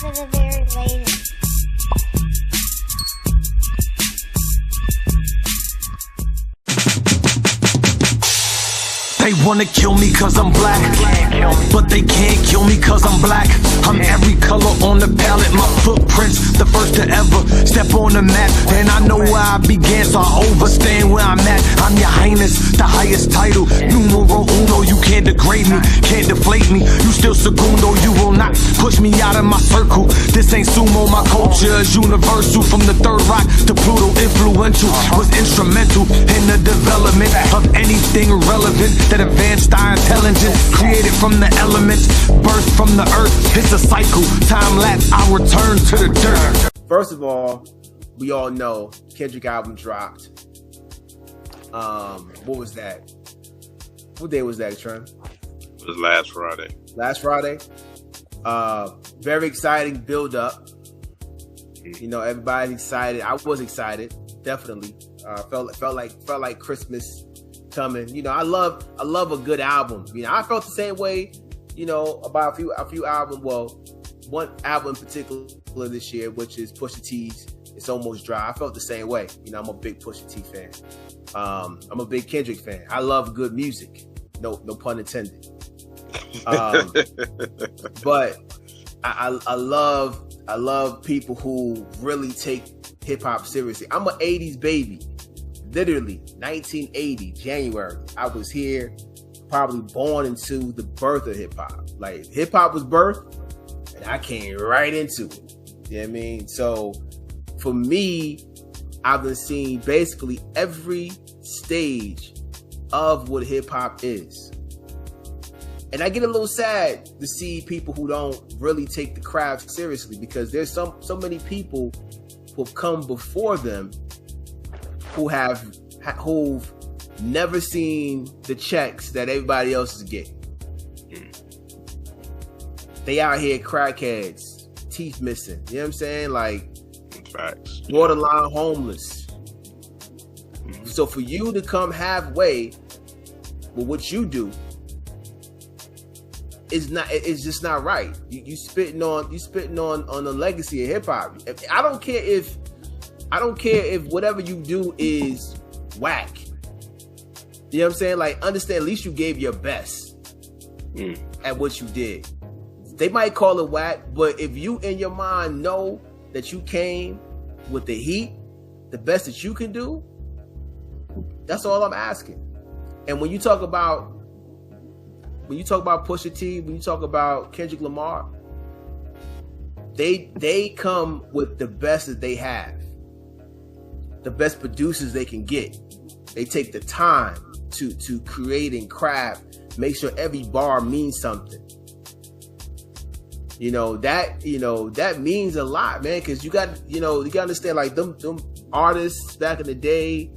for the very lazy. They wanna kill me cause I'm black, but they can't kill me cause I'm black. I'm every color on the palette, my footprints, the first to ever step on the map. And I know where I began, so I overstand where I'm at. I'm your highness, the highest title, numero uno. You can't degrade me, can't deflate me. You still segundo, you will not push me out of my circle. This ain't sumo, my culture is universal. From the third rock to Pluto, influential, was instrumental in the development of anything relevant that advanced our intelligence, created from the elements, birthed from the earth. It's a cycle, time lapse, I return to the dirt. First of all, we all know Kendrick album dropped. What was that? What day was that, Trent? It was last Friday. Last Friday. Very exciting build up. You know, everybody's excited. I was excited, definitely. Felt like Christmas coming. You know, I love a good album. You know, I felt the same way, you know, about a few albums. Well, one album in particular this year, which is Pusha T's It's Almost Dry. I felt the same way. You know, I'm a big Pusha T fan. I'm a big Kendrick fan. I love good music. No pun intended. But I love people who really take hip hop seriously. I'm an 80s baby. Literally 1980 January. I was here, probably born into the birth of hip hop. Like hip hop was birthed and I came right into it. You know what I mean? So for me, I've been seeing basically every stage of what hip hop is. And I get a little sad to see people who don't really take the craft seriously, because there's so many people who've come before them who've never seen the checks that everybody else is getting. They out here crackheads, teeth missing. You know what I'm saying? Like, facts. Borderline homeless. So for you to come halfway with what you do, it's just not right. You spitting on the legacy of hip hop. I don't care if whatever you do is whack. You know what I'm saying? Like, understand, at least you gave your best at what you did. They might call it whack, but if you in your mind know that you came with the heat, the best that you can do, that's all I'm asking. And when you talk about Pusha T, when you talk about Kendrick Lamar, they come with the best that they have. The best producers they can get. They take the time to create and craft, make sure every bar means something. That means a lot, man, because you got to understand, like them artists back in the day,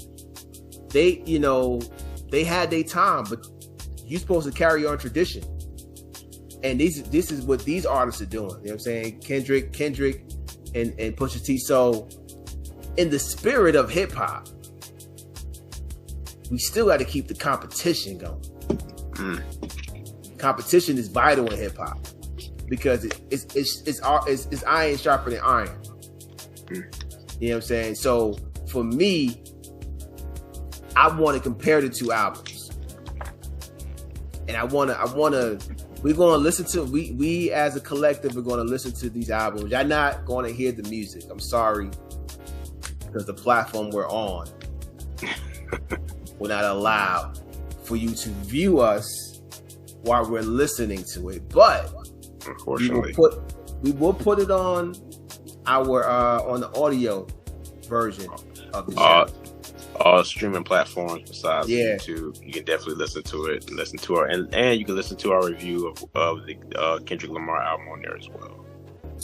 they had their time, but you're supposed to carry on tradition. And this is what these artists are doing. You know what I'm saying? Kendrick and Pusha T. So in the spirit of hip hop, we still got to keep the competition going. Competition is vital in hip hop because it's iron sharper than iron. You know what I'm saying? So for me, I want to compare the two albums, and we're going to listen to, we as a collective are going to listen to these albums. Y'all not going to hear the music. I'm sorry, because the platform we're on will not allow for you to view us while we're listening to it. But unfortunately, we will put it on our on the audio version of the show. All streaming platforms besides YouTube, you can definitely listen to it. Listen to our and you can listen to our review of the Kendrick Lamar album on there as well.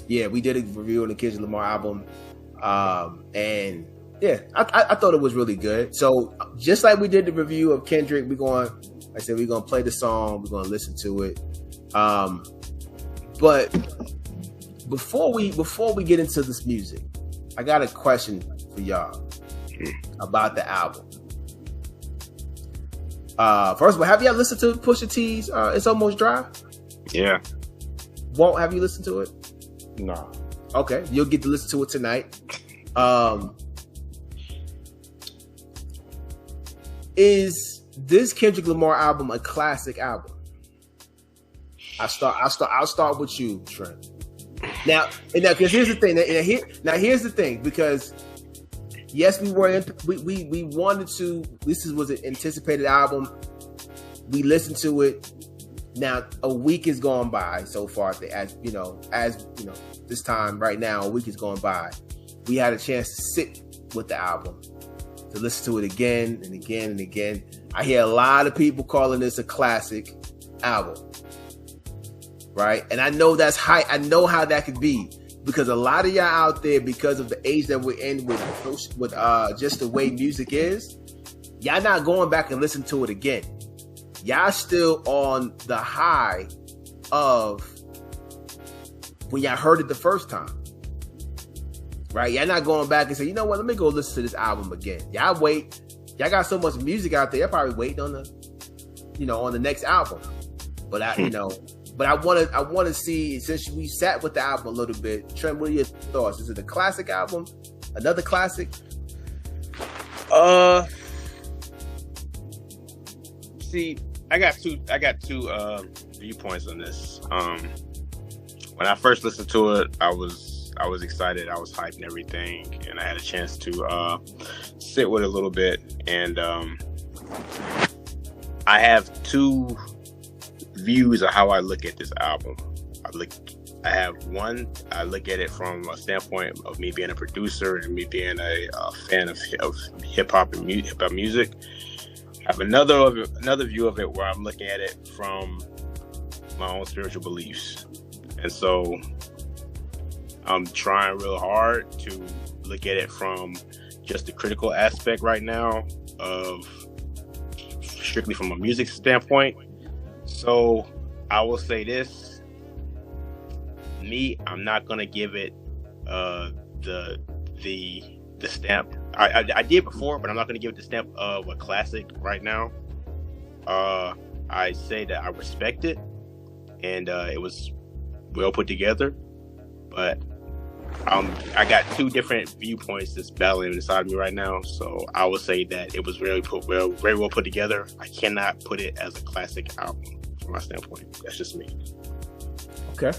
Yeah, we did a review on the Kendrick Lamar album, and yeah, I thought it was really good. So just like we did the review of Kendrick, we're going to play the song, we're going to listen to it. But before we get into this music, I got a question for y'all about the album. First of all, have y'all listened to Pusha T's It's Almost Dry? Yeah. Won't have you listened to it? No. Okay, you'll get to listen to it tonight. Is this Kendrick Lamar album a classic album? I'll start with you, Trent. Now, because here's the thing. Here's the thing. Because yes, we wanted to. This was an anticipated album. We listened to it. Now a week has gone by so far. As you know, this time right now, a week has gone by. We had a chance to sit with the album, to listen to it again and again and again. I hear a lot of people calling this a classic album, right? And I know that's high. I know how that could be, because a lot of y'all out there, because of the age that we're in with just the way music is, y'all not going back and listen to it again. Y'all still on the high of when y'all heard it the first time, right? Y'all not going back and say, you know what, let me go listen to this album again. Y'all wait. Y'all got so much music out there. Y'all probably waiting on the next album. But I want to see, since we sat with the album a little bit, Trent, what are your thoughts? Is it a classic album? Another classic? See, I got two viewpoints on this. When I first listened to it, I was excited, I was hyped and everything, and I had a chance to sit with it a little bit, and I have two views of how I look at this album. I look at it from a standpoint of me being a producer and me being a fan of hip hop and music. I have another view of it where I'm looking at it from my own spiritual beliefs, and so I'm trying real hard to look at it from just the critical aspect right now, of strictly from a music standpoint. So I will say this: I'm not gonna give it the stamp. I did before, but I'm not gonna give it the stamp of a classic right now. I say that I respect it, and it was well put together, but I got two different viewpoints that's battling inside me right now. So I would say that it was very well put together. I cannot put it as a classic album from my standpoint. That's just me. Okay.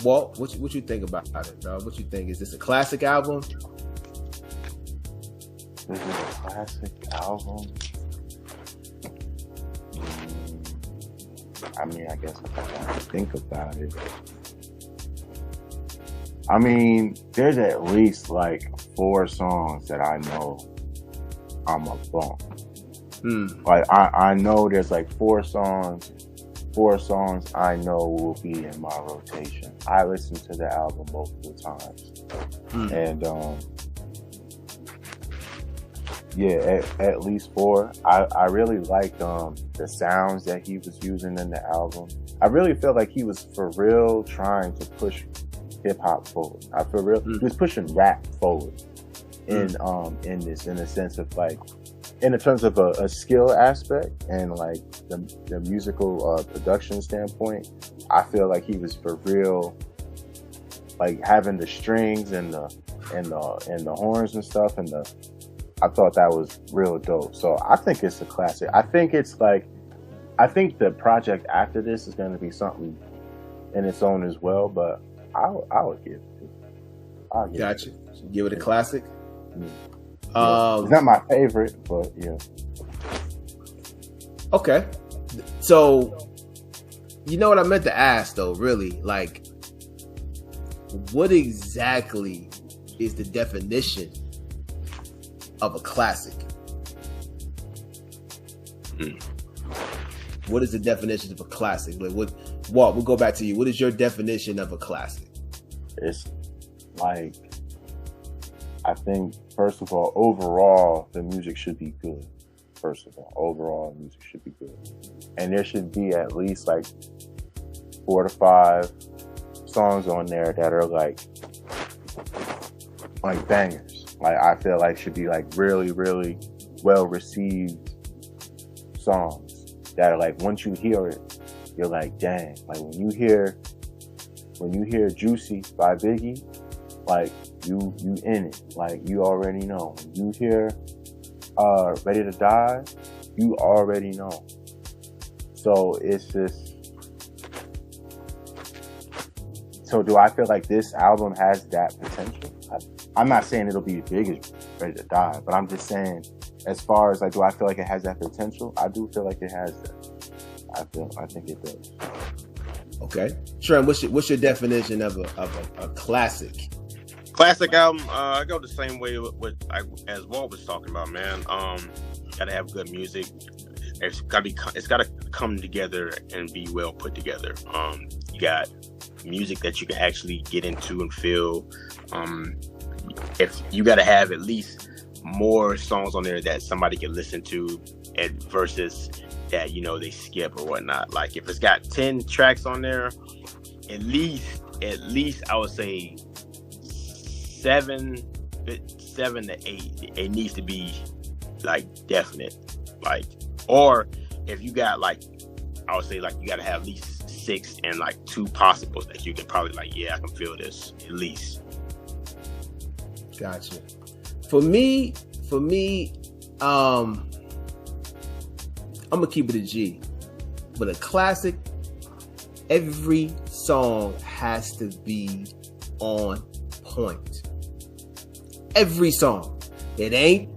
Walt, what you think about it, dog? What you think? Is this a classic album? This is a classic album. I mean, I guess if I gotta think about it. I mean, there's at least like 4 songs that I know I'm a bump. Like I know there's like 4 songs I know will be in my rotation. I listened to the album multiple times. And yeah, at least 4. I really liked the sounds that he was using in the album. I really felt like he was for real trying to push hip hop forward. He was pushing rap forward in this, in a sense of like, in terms of a skill aspect and like the musical production standpoint. I feel like he was for real, like having the strings and the horns and stuff, and I thought that was real dope. So I think it's a classic. I think the project after this is going to be something in its own as well, but I would give it. Gotcha. Give it a classic. It's not my favorite, but yeah. Okay. So, you know what I meant to ask though, really? Like, what exactly is the definition of a classic? What is the definition of a classic? Like, Walt, we'll go back to you. What is your definition of a classic? It's like, I think, first of all, overall, the music should be good. First of all, overall, the music should be good. And there should be at least like 4 to 5 songs on there that are like bangers. Like, I feel like should be like really, really well received songs that are like, once you hear it, you're like, dang. Like when you hear when you hear Juicy by Biggie, like you in it, like you already know. When you hear Ready to Die, you already know. So it's just, so do I feel like this album has that potential? I'm not saying it'll be as big as Ready to Die, but I'm just saying, as far as like, do I feel like it has that potential? I do feel like it has that. I think it does. Okay, Trent, what's your definition of a classic? Classic album. I go the same way as Walt was talking about, man. Gotta have good music. It's gotta come together and be well put together. You got music that you can actually get into and feel. If you gotta have at least more songs on there that somebody can listen to, versus that they skip or whatnot. Like if it's got 10 tracks on there, at least I would say 7 to 8. It needs to be like definite, like, or if you got like, I would say like you got to have at least 6 and like 2 possibles that you can probably like, yeah, I can feel this at least. Gotcha. For me, I'm gonna keep it a G, but a classic, every song has to be on point. Every song. It ain't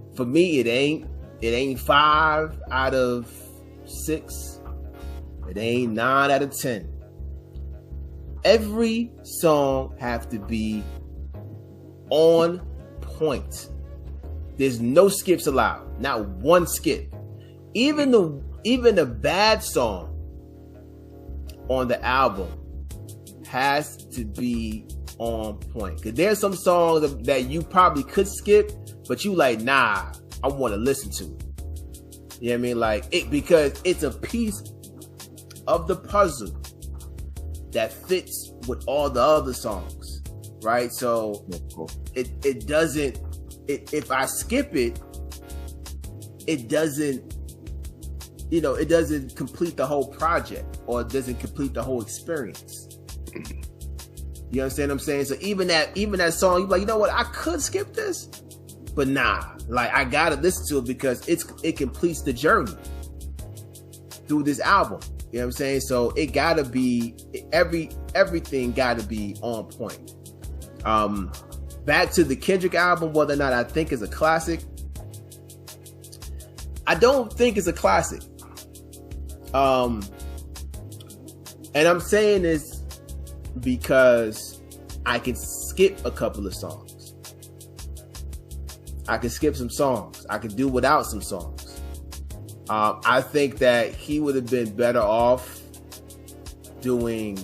5 out of 6. It ain't 9 out of 10. Every song have to be on point. There's no skips allowed. Not one skip. Even the bad song on the album has to be on point. Because there's some songs that you probably could skip, but you like, nah, I want to listen to it. You know what I mean? Like it, because it's a piece of the puzzle that fits with all the other songs, right? So it doesn't. If I skip it, it doesn't. It doesn't complete the whole project, or it doesn't complete the whole experience. You understand what I'm saying? So even that song, you're like, you know what? I could skip this, but nah. Like I gotta listen to it because it completes the journey through this album. You know what I'm saying? So it gotta be everything gotta be on point. Back to the Kendrick album, whether or not I think is a classic, I don't think it's a classic. And I'm saying this because I can skip a couple of songs. I can skip some songs. I can do without some songs. I think that he would have been better off doing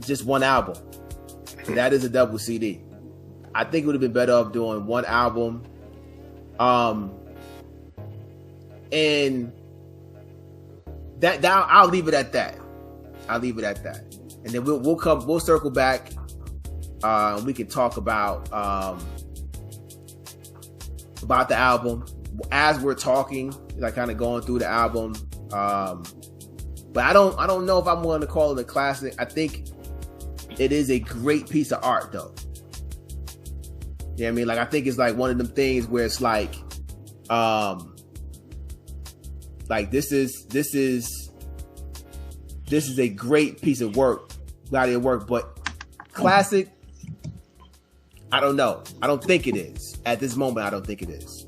just one album. That is a double CD. I think it would have been better off doing one album. And that I'll leave it at that. And then we'll circle back. We can talk about the album as we're talking, like kind of going through the album. But I don't know if I'm willing to call it a classic. I think it is a great piece of art, though. You know what I mean? Like I think it's like one of them things where it's like this is a great piece of work, body of work, but classic, I don't know. I don't think it is. At this moment, I don't think it is.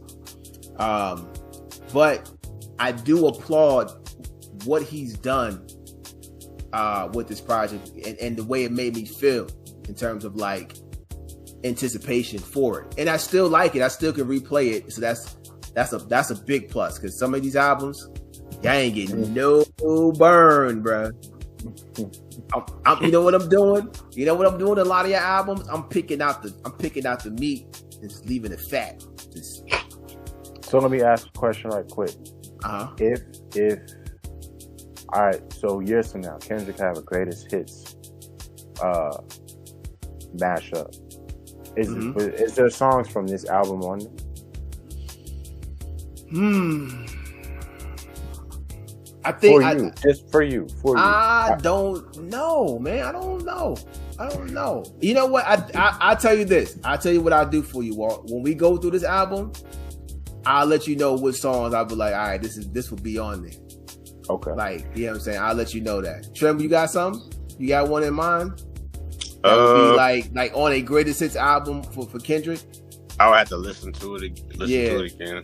But I do applaud what he's done with this project and the way it made me feel in terms of like anticipation for it. And I still like it. I still can replay it. So that's a big plus, because some of these albums, y'all ain't getting no burn, bro. You know what I'm doing? You know what I'm doing? A lot of your albums, I'm picking out the meat and just leaving the fat. So let me ask a question right quick. If all right, so years from now, Kendrick have a greatest hits mashup. Is there songs from this album on there? I think just for you. I don't know, man. I don't know. You know what? I'll tell you this. I'll tell you what I'll do for you, Walt. When we go through this album, I'll let you know which songs I'll be like, all right, this will be on there. Okay. Like, you know what I'm saying? I'll let you know that. Trevor, you got something? You got one in mind? That would be like on a greatest hits album for Kendrick? I'll have to listen to it again.